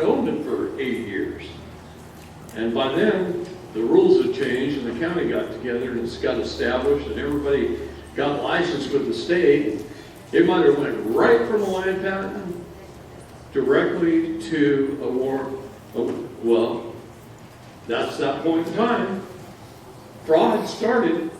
owned it for 8 years. And by then, the rules had changed and the county got together and it's got established and everybody got licensed with the state. It might have went right from a land patent directly to a warrant. Well, that's that point in time. Fraud started.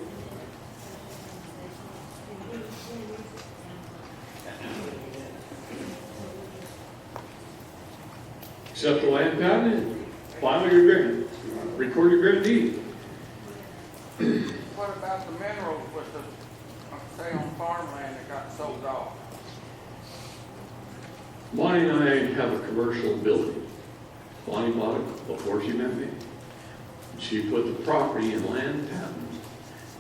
Accept the land patent, file your grant, record your grant deed. What about the minerals with the, say on farmland that got sold off? Bonnie and I have a commercial building. Bonnie bought it before she met me. She put the property in land patent.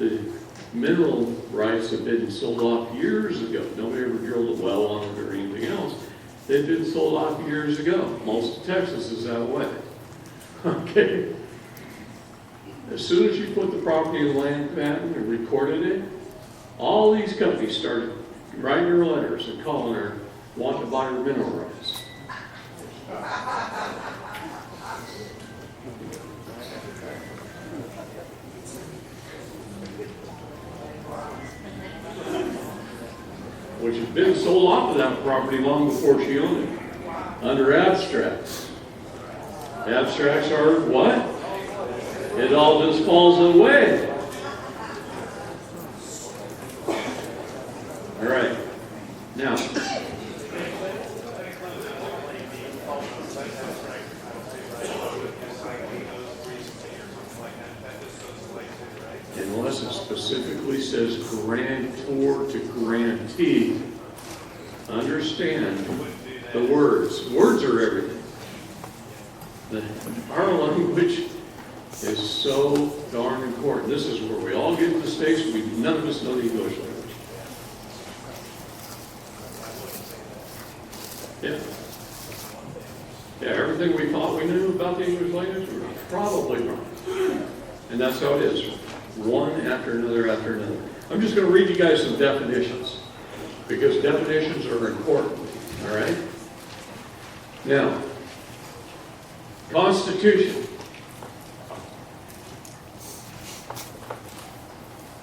The mineral rights have been sold off years ago. Nobody ever drilled a well on it or anything else. They've been sold off years ago. Most of Texas is that way. Okay. As soon as you put the property in land patent and recorded it, all these companies started writing her letters and calling her, wanting to buy her mineral rights. Which had been sold off of that property long before she owned it, under abstracts. Abstracts are what? It all just falls away. All right. Now, unless it specifically says grantor to grantee, understand the words. Words are everything. Our language is so darn important. This is where we all get mistakes. None of us know the English language. Yeah. Yeah, everything we thought we knew about the English language, we were probably wrong. And that's how it is. One after another after another. I'm just going to read you guys some definitions, because definitions are important. All right? Now, Constitution.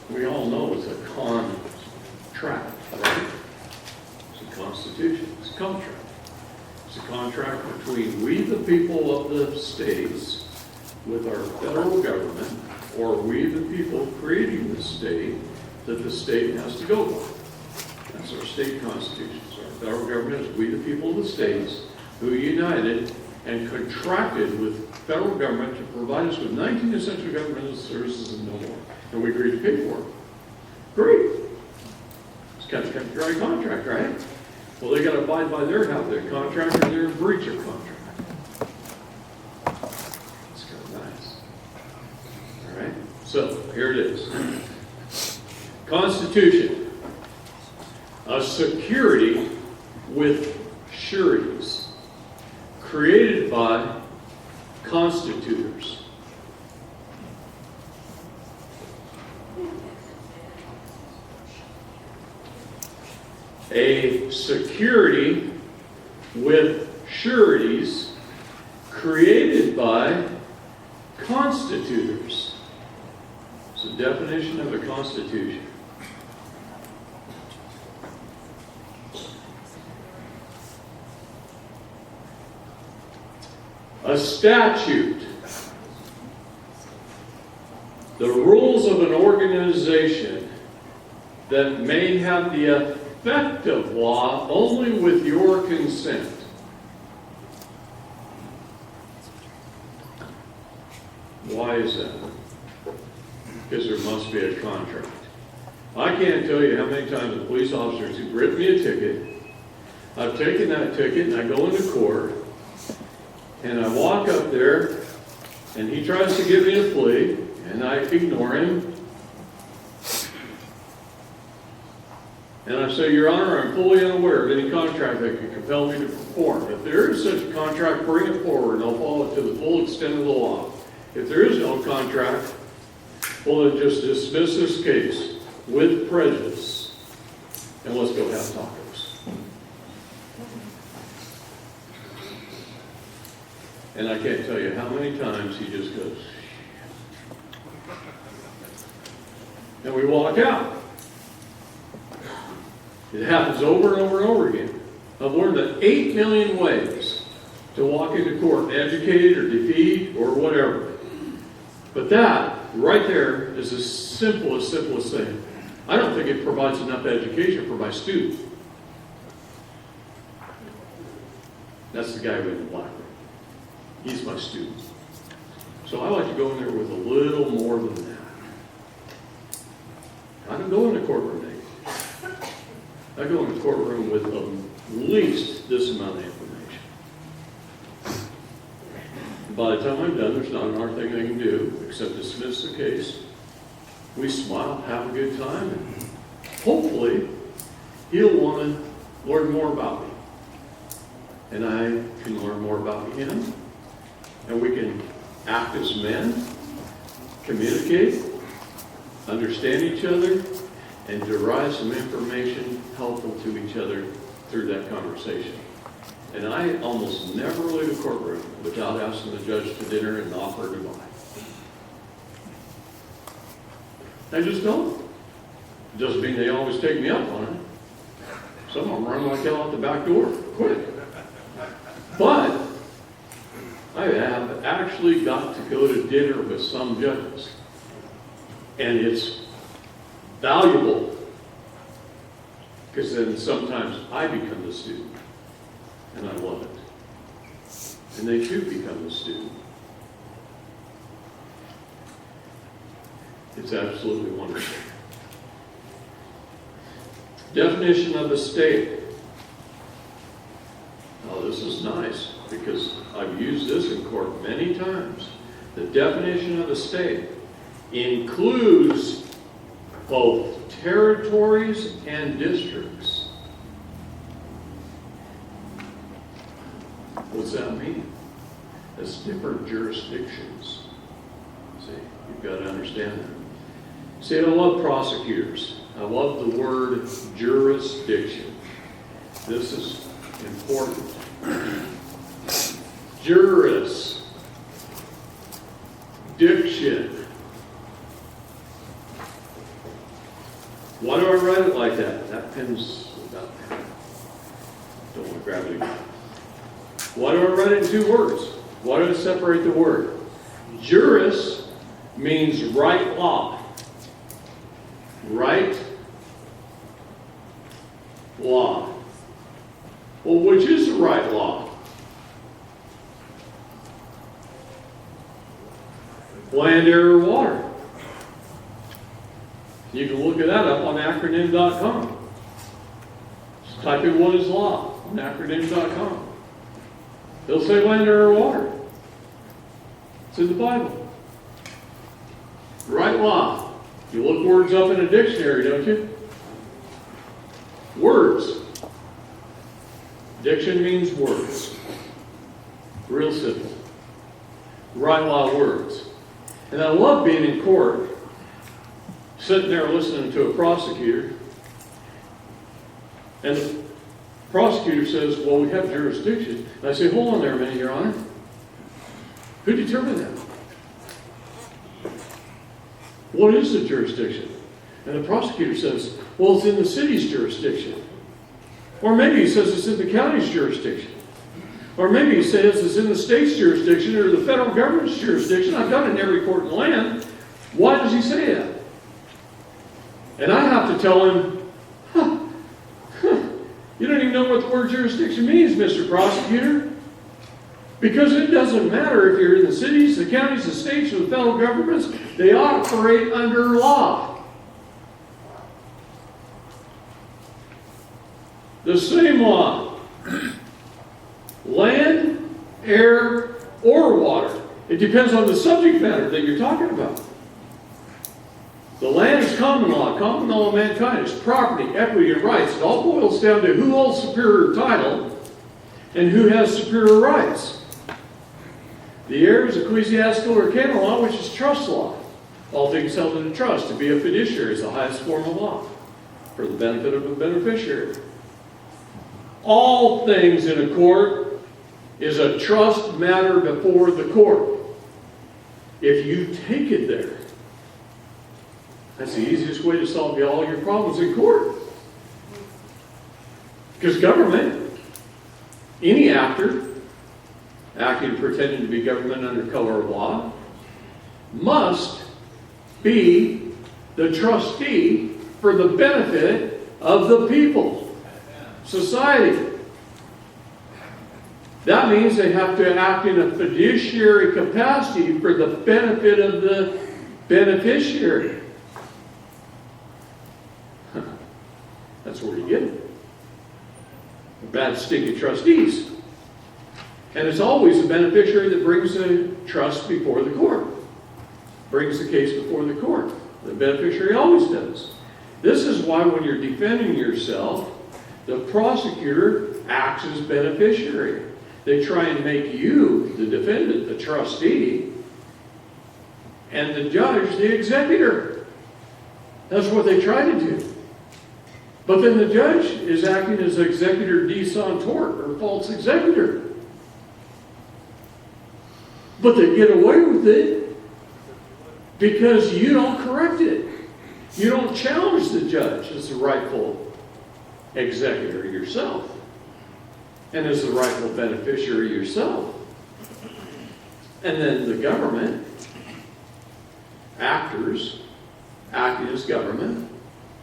We all know it's a contract, right? It's a constitution. It's a contract. It's a contract between we, the people of the states, with our federal government, or we, the people creating the state, that the state has to go by. That's our state constitutions. Our federal government is we, the people of the states, who united and contracted with federal government to provide us with 19 essential governmental services and no more. And we agreed to pay for it. Great. It's kind of a great contract, right? Well, they got to abide by their half of the contract, or they're in breach of contract. It's kind of nice. All right? So, here it is. Constitution. A security with sureties created by constitutors. A security with sureties created by constitutors. It's a definition of a constitution. A statute. The rules of an organization that may have the effect of law only with your consent. Why is that? Because there must be a contract. I can't tell you how many times the police officers have written me a ticket. I've taken that ticket and I go into court and I walk up there and he tries to give me a plea and I ignore him. And I say, Your Honor, I'm fully unaware of any contract that could compel me to perform. If there is such a contract, bring it forward and I'll follow it to the full extent of the law. If there is no contract, well, then just dismiss this case with prejudice and let's go have tacos. And I can't tell you how many times he just goes, and we walk out. It happens over and over and over again. I've learned that 8 million ways to walk into court, educate or defeat or whatever. But that, right there, is the simplest thing. I don't think it provides enough education for my student. That's the guy with the black robe. He's my student. So I like to go in there with a little more than that. I don't go in the courtroom naked. I go in the courtroom with at least this amount of information. By the time I'm done, there's not another thing they can do except dismiss the case. We smile, have a good time, and hopefully he'll want to learn more about me. And I can learn more about him. And we can act as men, communicate, understand each other, and derive some information helpful to each other through that conversation. And I almost never leave a courtroom without asking the judge to dinner and offer to buy. I just don't. It doesn't mean they always take me up on it. Some of them run like hell out the back door, quick. But I have actually got to go to dinner with some judges. And it's valuable. Because then sometimes I become the student. And I love it. And they too become the student. It's absolutely wonderful. Definition of a state. Oh, this is nice because I've used this in court many times. The definition of a state includes both territories and districts. What's that mean? That's different jurisdictions. See, you've got to understand that. See, I love prosecutors. I love the word jurisdiction. This is important. Juris. Diction. Why do I write it like that? That pen's about there. Don't want to grab it again. Why do I write it in two words? Why do I separate the word? Juris means right law. Right law. Well, which is the right law? Land, air, or water. You can look at that up on acronym.com. Just type in what is law on acronym.com. It'll say land, air, or water. It's in the Bible. Right law. You look words up in a dictionary, don't you? Words. Diction means words. Real simple. Right law words. And I love being in court, sitting there listening to a prosecutor, and the prosecutor says, well, we have jurisdiction. And I say, hold on there a minute, Your Honor. Who determined that? What is the jurisdiction? And the prosecutor says, well, it's in the city's jurisdiction. Or maybe he says it's in the county's jurisdiction. Or maybe he says it's in the state's jurisdiction or the federal government's jurisdiction. I've done it in every court in the land. Why does he say that? And I have to tell him, you don't even know what the word jurisdiction means, Mr. Prosecutor. Because it doesn't matter if you're in the cities, the counties, the states, or the federal governments. They operate under law. The same law. Land, air, or water. It depends on the subject matter that you're talking about. The land is common law of mankind. It's property, equity, and rights. It all boils down to who holds superior title and who has superior rights. The air is ecclesiastical or canon law, which is trust law. All things held in a trust. To be a fiduciary is the highest form of law for the benefit of the beneficiary. All things in a court is a trust matter before the court. If you take it there, that's the easiest way to solve all your problems in court. Because government, any actor acting pretending to be government under color of law, must be the trustee for the benefit of the people, society. That means they have to act in a fiduciary capacity for the benefit of the beneficiary. That's where you get it. Bad, stinky trustees. And it's always the beneficiary that brings the trust before the court. Brings the case before the court. The beneficiary always does. This is why when you're defending yourself, the prosecutor acts as beneficiary. They try and make you, the defendant, the trustee, and the judge, the executor. That's what they try to do. But then the judge is acting as executor de tort, or false executor. But they get away with it because you don't correct it. You don't challenge the judge as the rightful executor yourself and as the rightful beneficiary yourself. And then the government, actors acting as government,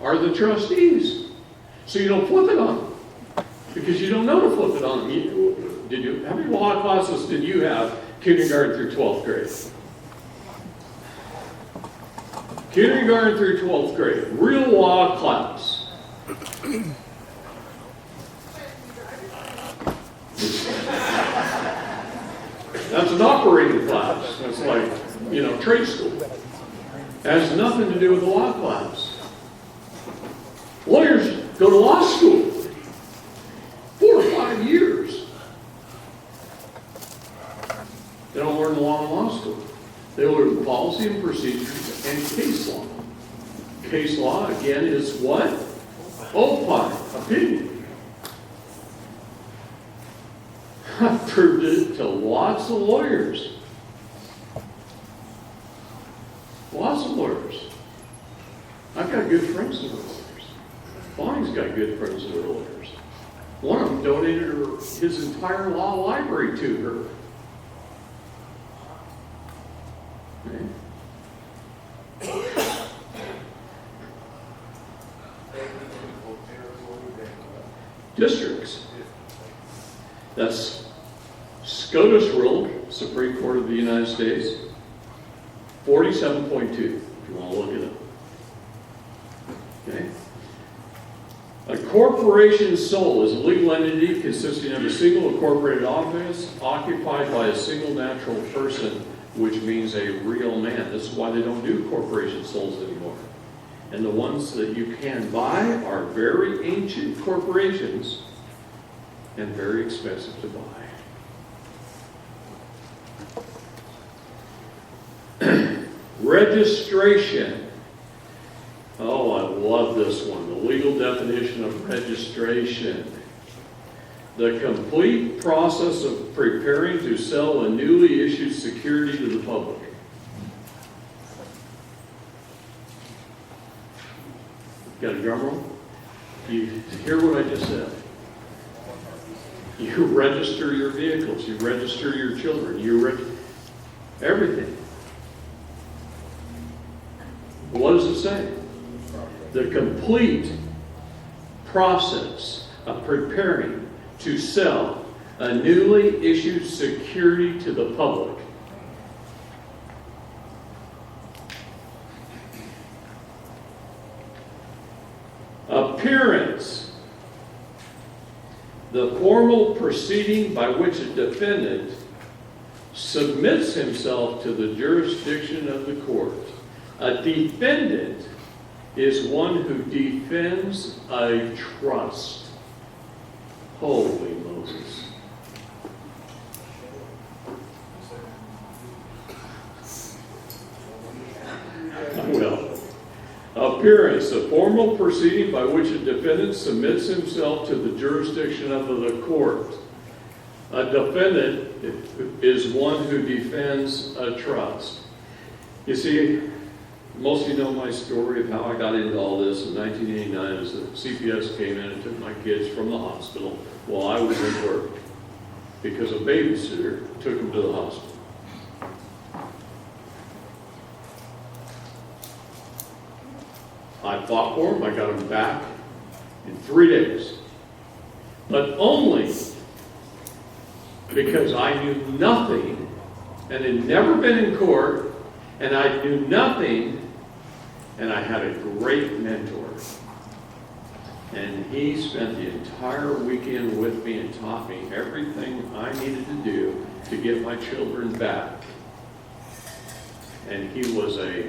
are the trustees. So you don't flip it on them because you don't know to flip it on them. How many law classes did you have kindergarten through 12th grade? Kindergarten through 12th grade. Real law class. That's an operating class. That's like, trade school. It has nothing to do with the law class. Lawyers go to law school 4 or 5 years. They don't learn the law in law school. They learn policy and procedures and case law. Case law, again, is what? Opine, opinion. I've proved it to lots of lawyers. Lots of lawyers. I've got good friends that are lawyers. Bonnie's got good friends that are lawyers. One of them donated his entire law library to her. Districts. That's SCOTUS rule, Supreme Court of the United States, 47.2, if you want to look it up. Okay? A corporation's sole is a legal entity consisting of a single incorporated office occupied by a single natural person, which means a real man. This is why they don't do corporation souls anymore. And the ones that you can buy are very ancient corporations and very expensive to buy. Registration. Oh, I love this one. The legal definition of registration. The complete process of preparing to sell a newly issued security to the public. Got a drum roll? You hear what I just said? You register your vehicles. You register your children. Everything. What does it say? The complete process of preparing to sell a newly issued security to the public. Appearance. The formal proceeding by which a defendant submits himself to the jurisdiction of the court. A defendant is one who defends a trust. Holy Moses. Well, appearance, the formal proceeding by which a defendant submits himself to the jurisdiction of the court. A defendant is one who defends a trust. You see, most of you know my story of how I got into all this. In 1989, as the CPS came in and took my kids from the hospital while I was at work because a babysitter took them to the hospital. I fought for them. I got them back in 3 days. But only because I knew nothing and had never been in court, and I knew nothing, and I had a great mentor. And he spent the entire weekend with me and taught me everything I needed to do to get my children back. And he was a